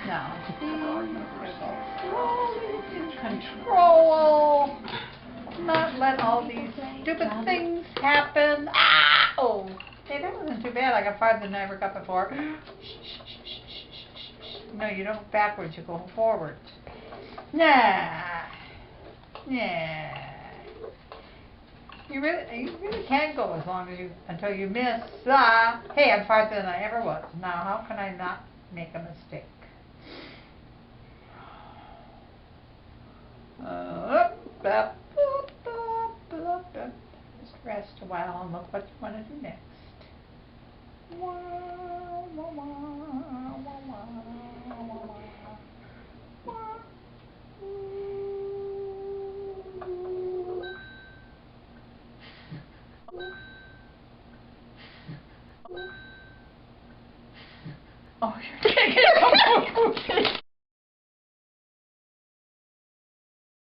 Now, control. Not let all these stupid things happen. Ah! Oh, hey, that wasn't too bad. I got farther than I ever got before. No, you don't go backwards. You go forward. Nah. Yeah. You really can't go as long as until you miss. Hey, I'm farther than I ever was. Now, how can I not make a mistake? Just rest a while and look what you want to do next. Oh, you're taking it.